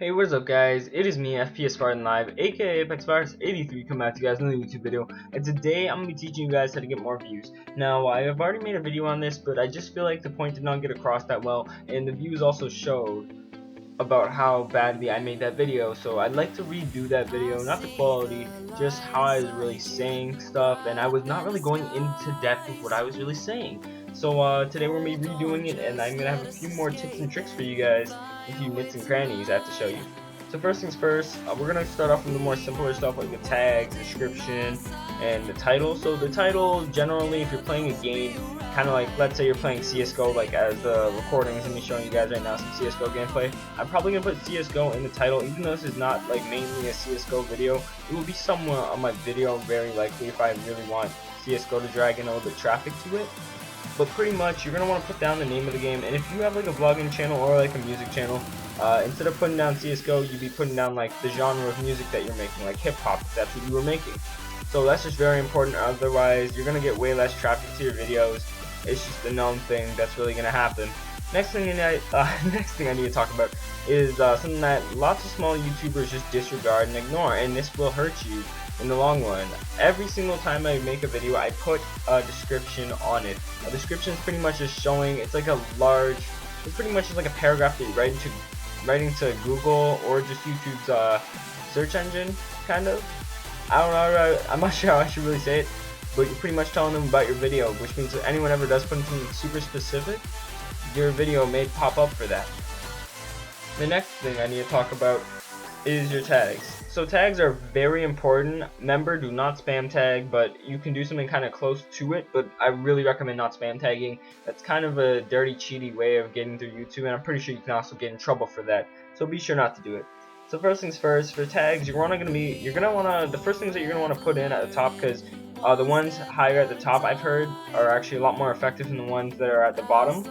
Hey, what is up guys? It is me, FPS Spartan Live, aka ApexVirus83, coming at you guys in the YouTube video, and today I'm going to be teaching you guys how to get more views. Now, I have already made a video on this, but I just feel like the point did not get across that well, and the views also showed about how badly I made that video, so I'd like to redo that video, not the quality, just how I was really saying stuff, and I was not really going into depth with what I was really saying. So today we're going to be redoing it, and I'm going to have a few more tips and tricks for you guys, a few nits and crannies I have to show you. So first things first, we're going to start off with the more simpler stuff like the tags, description, and the title. So the title, generally, if you're playing a game, kind of like, let's say you're playing CSGO, like as the recordings and me showing you guys right now some CSGO gameplay, I'm probably going to put CSGO in the title, even though this is not like mainly a CSGO video. It will be somewhere on my video, very likely, if I really want CSGO to drag in a little bit of traffic to it. But pretty much, you're going to want to put down the name of the game, and if you have like a vlogging channel or like a music channel, instead of putting down CSGO, you'd be putting down like the genre of music that you're making, like hip-hop, if that's what you were making. So that's just very important, otherwise you're going to get way less traffic to your videos. It's just a known thing that's really going to happen. Next thing I need to talk about is something that lots of small YouTubers just disregard and ignore, and this will hurt you in the long run. Every single time I make a video, I put a description on it. A description is pretty much just showing, it's like a large, it's pretty much just like a paragraph that you write into Google or just YouTube's search engine, kind of. I don't know, I'm not sure how I should really say it, but you're pretty much telling them about your video, which means if anyone ever does put in something super specific, your video may pop up for that. The next thing I need to talk about is your tags. So tags are very important. Remember, do not spam tag, but you can do something kind of close to it, but I really recommend not spam tagging. That's kind of a dirty, cheaty way of getting through YouTube, and I'm pretty sure you can also get in trouble for that, so be sure not to do it. So first things first, for tags, the first things that you're going to want to put in at the top, because the ones higher at the top, I've heard, are actually a lot more effective than the ones that are at the bottom.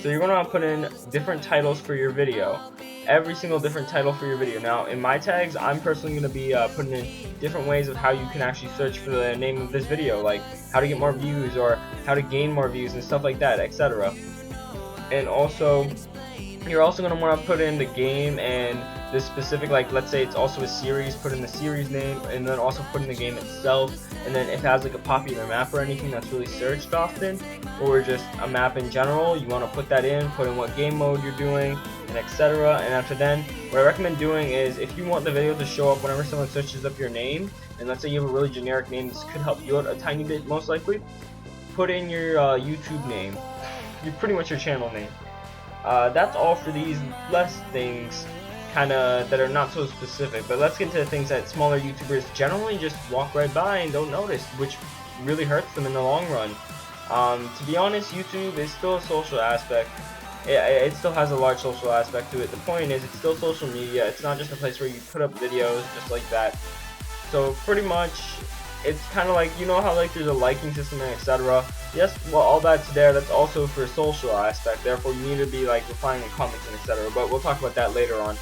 So you're going to want to put in different titles for your video. Every single different title for your video. Now, in my tags, I'm personally going to be putting in different ways of how you can actually search for the name of this video, like how to get more views or how to gain more views and stuff like that, etc. And also, you're also going to want to put in the game and the specific, like let's say it's also a series, put in the series name, and then also put in the game itself, and then if it has like a popular map or anything that's really searched often, or just a map in general, you want to put that in, put in what game mode you're doing, and etc. And after then, what I recommend doing is, if you want the video to show up whenever someone searches up your name, and let's say you have a really generic name, this could help you out a tiny bit most likely, put in your YouTube name, pretty much your channel name. That's all for these less things that are not so specific, but let's get into the things that smaller YouTubers generally just walk right by and don't notice, which really hurts them in the long run. To be honest, YouTube is still a social aspect. It still has a large social aspect to it. The point is, it's still social media. It's not just a place where you put up videos just like that. So pretty much, it's kind of like, you know how like there's a liking system and etc. Yes, well, all that's there. That's also for social aspect. Therefore, you need to be like replying in comments and etc. But we'll talk about that later on.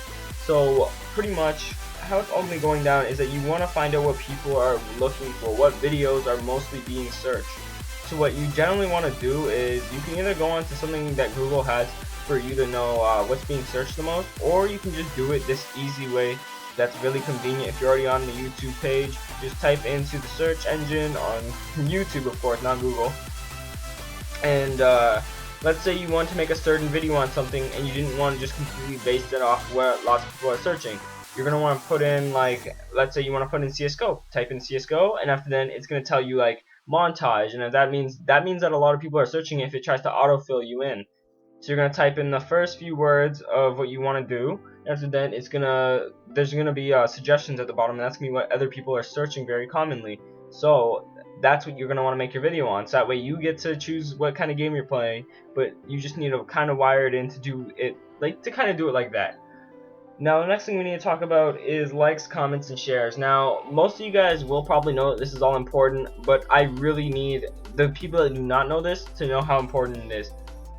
So pretty much, how it's ultimately going down is that you want to find out what people are looking for, what videos are mostly being searched. So what you generally want to do is, you can either go onto something that Google has for you to know what's being searched the most, or you can just do it this easy way that's really convenient. If you're already on the YouTube page, just type into the search engine on YouTube, of course, not Google, and let's say you want to make a certain video on something and you didn't want to just completely base it off where lots of people are searching. You're going to want to put in, like, let's say you want to put in CSGO. Type in CSGO, and after then it's going to tell you like montage, and that means that a lot of people are searching if it tries to autofill you in. So you're going to type in the first few words of what you want to do, and after then there's going to be suggestions at the bottom, and that's going to be what other people are searching very commonly. So that's what you're going to want to make your video on, so that way you get to choose what kind of game you're playing, but you just need to kind of wire it in to do it, like, to kind of do it like that. Now, the next thing we need to talk about is likes, comments, and shares. Now, most of you guys will probably know that this is all important, but I really need the people that do not know this to know how important it is.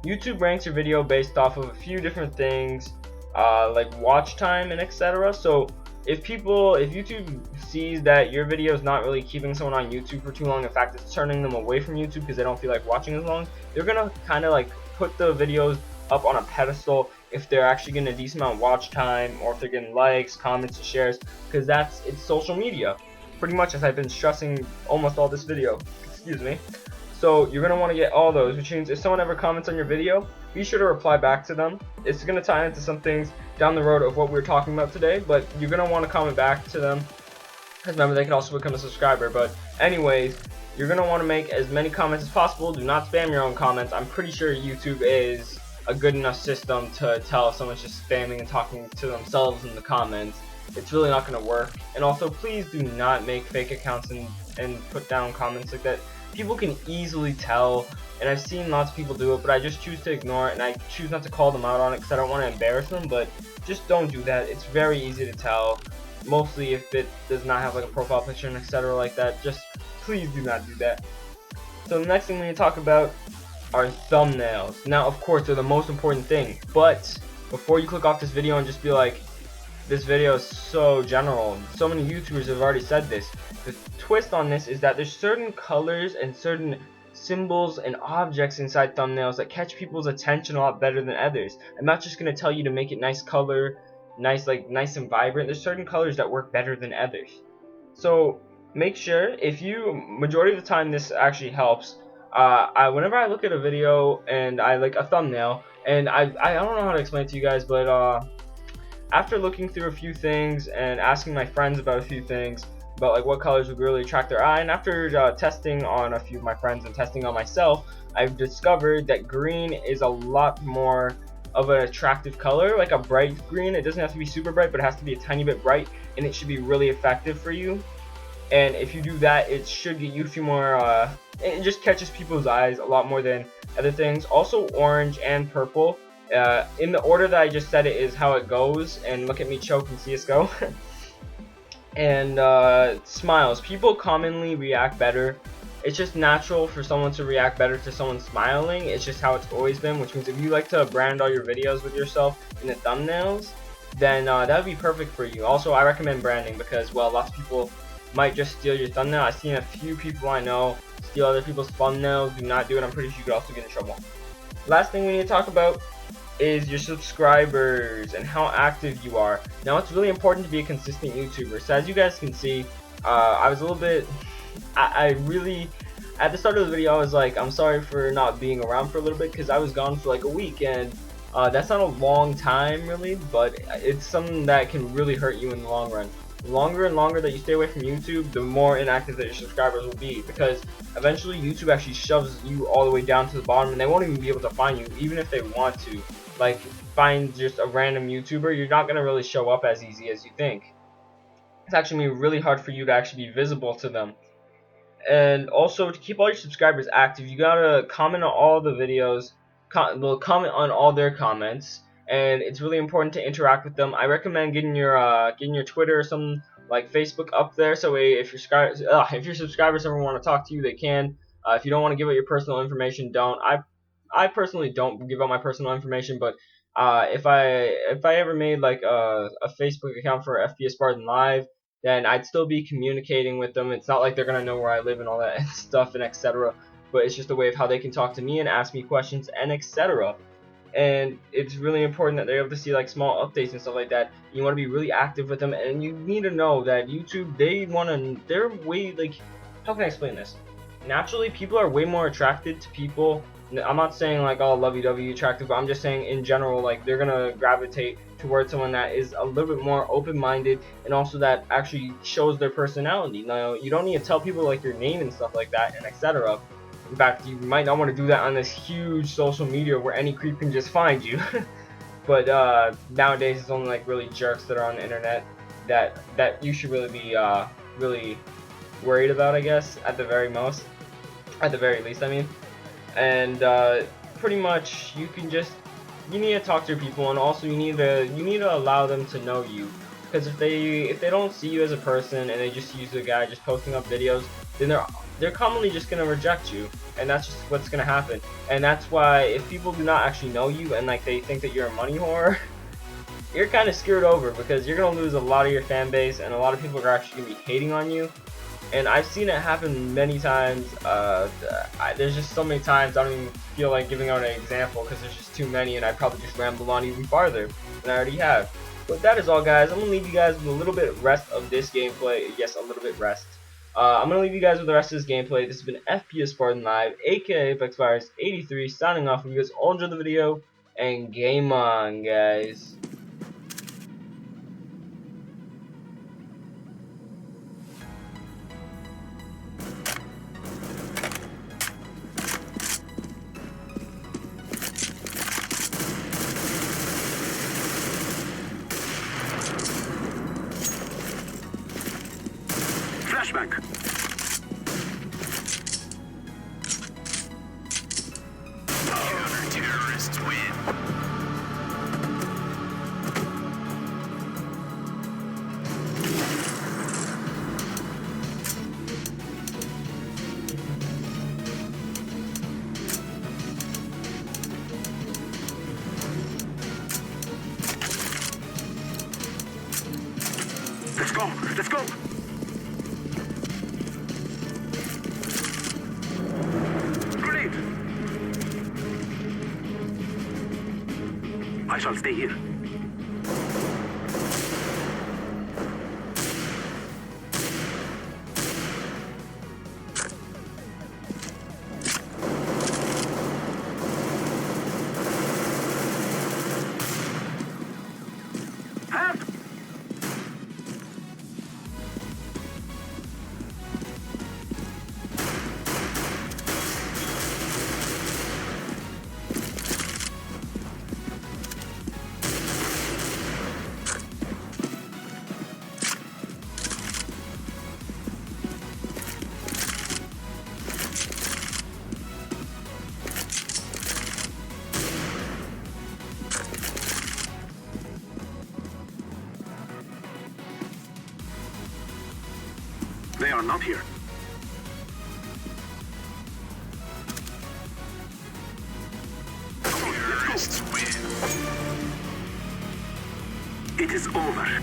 YouTube ranks your video based off of a few different things, like watch time and etc. So if YouTube sees that your video is not really keeping someone on YouTube for too long, in fact it's turning them away from YouTube because they don't feel like watching as long, they're gonna kind of like put the videos up on a pedestal if they're actually getting a decent amount of watch time, or if they're getting likes, comments, and shares, because it's social media, pretty much, as I've been stressing almost all this video. Excuse me. So you're going to want to get all those, which means if someone ever comments on your video, be sure to reply back to them. It's going to tie into some things down the road of what we're talking about today, but you're going to want to comment back to them, because remember, they can also become a subscriber. But anyways, you're going to want to make as many comments as possible. Do not spam your own comments. I'm pretty sure YouTube is a good enough system to tell if someone's just spamming and talking to themselves in the comments. It's really not going to work. And also, please do not make fake accounts and put down comments like that. People can easily tell, and I've seen lots of people do it, but I just choose to ignore it, and I choose not to call them out on it because I don't want to embarrass them. But just don't do that. It's very easy to tell, mostly if it does not have like a profile picture and etc. like that. Just please do not do that. So the next thing we need to talk about are thumbnails. Now, of course, they're the most important thing, but before you click off this video and just be like, this video is so general, so many YouTubers have already said this, the twist on this is that there's certain colors and certain symbols and objects inside thumbnails that catch people's attention a lot better than others. I'm not just going to tell you to make it nice color, nice and vibrant. There's certain colors that work better than others. So make sure, majority of the time this actually helps. Whenever I look at a video and I like a thumbnail, and I don't know how to explain it to you guys, but after looking through a few things and asking my friends about a few things about like what colors would really attract their eye, and after testing on a few of my friends and testing on myself, I've discovered that green is a lot more of an attractive color, like a bright green. It doesn't have to be super bright, but it has to be a tiny bit bright, and it should be really effective for you. And if you do that, it should get you a few more, it just catches people's eyes a lot more than other things. Also, orange and purple, in the order that I just said it is how it goes, and look at me choke in CSGO. And smiles. People commonly react better. It's just natural for someone to react better to someone smiling. It's just how it's always been, which means if you like to brand all your videos with yourself in the thumbnails, then that would be perfect for you. Also, I recommend branding because, well, lots of people might just steal your thumbnail. I've seen a few people I know steal other people's thumbnails. Do not do it. I'm pretty sure you could also get in trouble. Last thing we need to talk about is your subscribers and how active you are. Now, it's really important to be a consistent YouTuber. So as you guys can see, I was a little bit, I really, at the start of the video, I was like, I'm sorry for not being around for a little bit because I was gone for like a week, and that's not a long time really, but it's something that can really hurt you in the long run. The longer and longer that you stay away from YouTube, the more inactive that your subscribers will be, because eventually YouTube actually shoves you all the way down to the bottom, and they won't even be able to find you, even if they want to. Like, find just a random YouTuber, you're not going to really show up as easy as you think. It's actually going to be really hard for you to actually be visible to them. And also, to keep all your subscribers active, you got to comment on all the videos, comment on all their comments, and it's really important to interact with them. I recommend getting your Twitter or something like Facebook up there, so if your subscribers ever want to talk to you, they can. If you don't want to give out your personal information, don't. I personally don't give out my personal information, but if I ever made like a Facebook account for FPS Spartan Live, then I'd still be communicating with them. It's not like they're gonna know where I live and all that stuff and etc. But it's just a way of how they can talk to me and ask me questions and etc. And it's really important that they're able to see like small updates and stuff like that. You want to be really active with them, and you need to know that YouTube, they're way, like, how can I explain this? Naturally, people are way more attracted to people. I'm not saying like all lovey-dovey attractive, but I'm just saying in general, like, they're gonna gravitate towards someone that is a little bit more open-minded, and also that actually shows their personality. Now, you don't need to tell people like your name and stuff like that and etc. In fact, you might not want to do that on this huge social media where any creep can just find you. But nowadays, it's only like really jerks that are on the internet that you should really be really worried about, I guess, at the very least, I mean. And pretty much, you need to talk to your people, and also you need to allow them to know you. Because if they don't see you as a person and they just see you as a guy just posting up videos, then they're commonly just gonna reject you, and that's just what's gonna happen. And that's why if people do not actually know you and like they think that you're a money whore, you're kind of screwed over, because you're gonna lose a lot of your fan base, and a lot of people are actually gonna be hating on you. and I've seen it happen many times. There's just so many times I don't even feel like giving out an example because there's just too many, and I'd probably just ramble on even farther than I already have. But that is all, guys. I'm gonna leave you guys with a little bit rest of this gameplay. Yes, a little bit rest. I'm gonna leave you guys with the rest of this gameplay. This has been FPS Spartan Live, aka Apex Virus 83, signing off. If you guys all enjoyed the video, and game on, guys. Flashback. Counter-terrorists win. Let's go. Let's go. I shall stay here. Help! They are not here. Terrorists win. It is over.